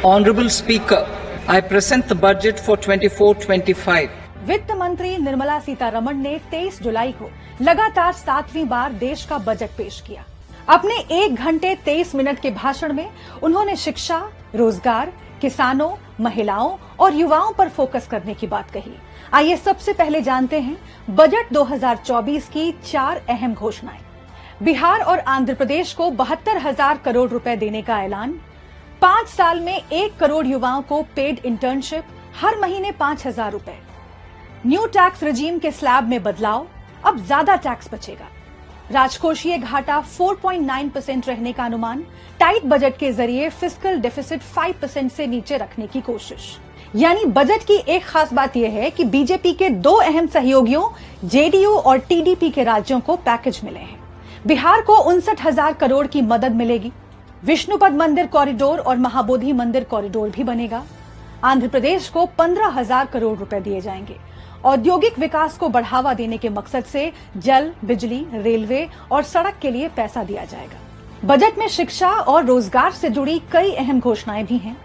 Honorable Speaker, I present the budget for 24-25. वित्त मंत्री निर्मला सीतारमण ने 23 जुलाई को लगातार 7वीं बार देश का बजट पेश किया। अपने 1 घंटे 23 मिनट के भाषण में उन्होंने शिक्षा, रोजगार, किसानों, महिलाओं और युवाओं पर फोकस करने की बात कही। आइए सबसे पहले जानते हैं बजट 2024 की 4 अहम घोषणाएं। बिहार और आंध्र प्रदेश को 72,000 करोड़ रुपए देने का ऐलान। 5 साल में 1 करोड़ युवाओं को पेड इंटर्नशिप, हर महीने 5,000 रुपए। न्यू टैक्स रजीम के स्लैब में बदलाव, अब ज्यादा टैक्स बचेगा। राजकोषीय घाटा 4.9% रहने का अनुमान। टाइट बजट के जरिए फिस्कल डेफिसिट 5% से नीचे रखने की कोशिश। यानी बजट की एक खास बात यह है कि बीजेपी के 2 अहम सहयोगियों जेडीयू और टीडीपी के राज्यों को पैकेज मिले हैं। बिहार को 59,000 करोड़ की मदद मिलेगी। विष्णुपद मंदिर कॉरिडोर और महाबोधि मंदिर कॉरिडोर भी बनेगा। आंध्र प्रदेश को 15,000 करोड़ रुपए दिए जाएंगे। औद्योगिक विकास को बढ़ावा देने के मकसद से जल, बिजली, रेलवे और सड़क के लिए पैसा दिया जाएगा। बजट में शिक्षा और रोजगार से जुड़ी कई अहम घोषणाएं भी हैं।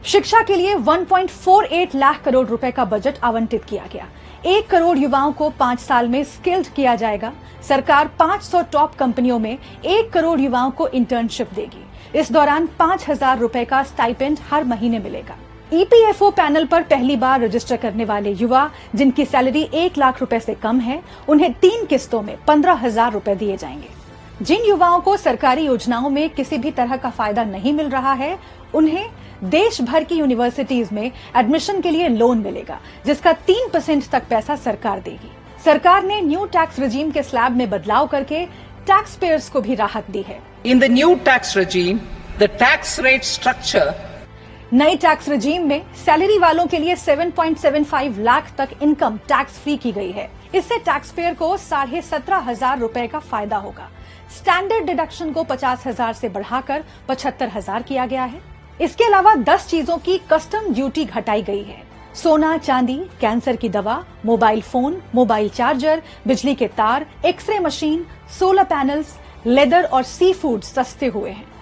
शिक्षा के लिए 1.48 लाख करोड़ रुपए का बजट आवंटित किया गया। 1 करोड़ युवाओं को 5 साल में स्किल्ड किया जाएगा। सरकार 500 टॉप कंपनियों में 1 करोड़ युवाओं को इंटर्नशिप देगी। इस दौरान 5,000 रुपए का स्टाइपेंड हर महीने मिलेगा। ईपीएफओ पैनल पर पहली बार रजिस्टर करने वाले युवा जिनकी सैलरी 1 लाख रुपए से कम है, उन्हें 3 किस्तों में 15,000 रुपए दिए जाएंगे। जिन युवाओं को सरकारी योजनाओं में किसी भी तरह का फायदा नहीं मिल रहा है, उन्हें देश भर की यूनिवर्सिटीज में एडमिशन के लिए लोन मिलेगा, जिसका 3% तक पैसा सरकार देगी। सरकार ने न्यू टैक्स रजीम के स्लैब में बदलाव करके टैक्स पेयर्स को भी राहत दी है। In the new tax regime, the tax rate structure नई टैक्स रजीम में सैलरी वालों के लिए 7.75 लाख तक इनकम टैक्स फ्री की गई है। इससे टैक्स पेयर को 17,500 रुपए का फायदा होगा। स्टैंडर्ड डिडक्शन को 50,000 से बढ़ाकर 75,000 किया गया है। इसके अलावा 10 चीजों की कस्टम ड्यूटी घटाई गई है। सोना, चांदी, कैंसर की दवा, मोबाइल फोन, मोबाइल चार्जर, बिजली के तार, X-ray machine, solar panels, leather और सी फूड सस्ते हुए हैं।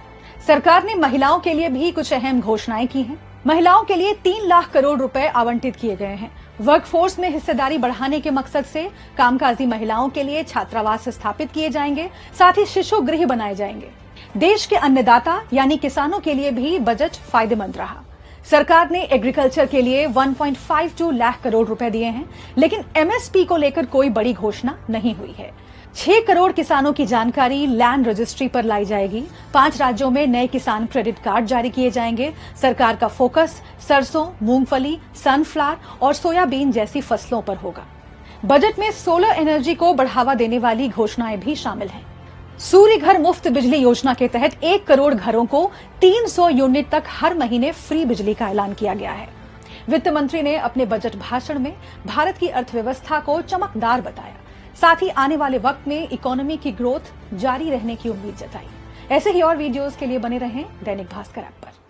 सरकार ने महिलाओं के लिए भी कुछ अहम घोषणाएं की हैं। महिलाओं के लिए 3 लाख करोड़ रुपए आवंटित किए गए हैं। वर्कफोर्स में हिस्सेदारी बढ़ाने के मकसद से कामकाजी महिलाओं के लिए छात्रावास स्थापित किए जाएंगे, साथ ही शिशु गृह बनाए जाएंगे। देश के अन्नदाता यानी किसानों के लिए भी बजट फायदेमंद रहा। सरकार ने एग्रीकल्चर के लिए 1.52 लाख करोड़ रुपए दिए हैं, लेकिन एमएसपी को लेकर कोई बड़ी घोषणा नहीं हुई है। 6 करोड़ किसानों की जानकारी लैंड रजिस्ट्री पर लाई जाएगी। 5 राज्यों में नए किसान क्रेडिट कार्ड जारी किए जाएंगे। सरकार का फोकस सरसों, मूंगफली, सनफ्लावर और सोयाबीन जैसी फसलों पर होगा। बजट में सोलर एनर्जी को बढ़ावा देने वाली घोषणाएं भी शामिल हैं। सूर्य घर मुफ्त बिजली योजना के तहत 1 करोड़ घरों को 300 यूनिट तक हर महीने फ्री बिजली का ऐलान किया गया है। वित्त मंत्री ने अपने बजट भाषण में भारत की अर्थव्यवस्था को चमकदार बताया, साथ ही आने वाले वक्त में इकोनॉमी की ग्रोथ जारी रहने की उम्मीद जताई। ऐसे ही और वीडियोस के लिए बने रहें दैनिक भास्कर ऐप पर।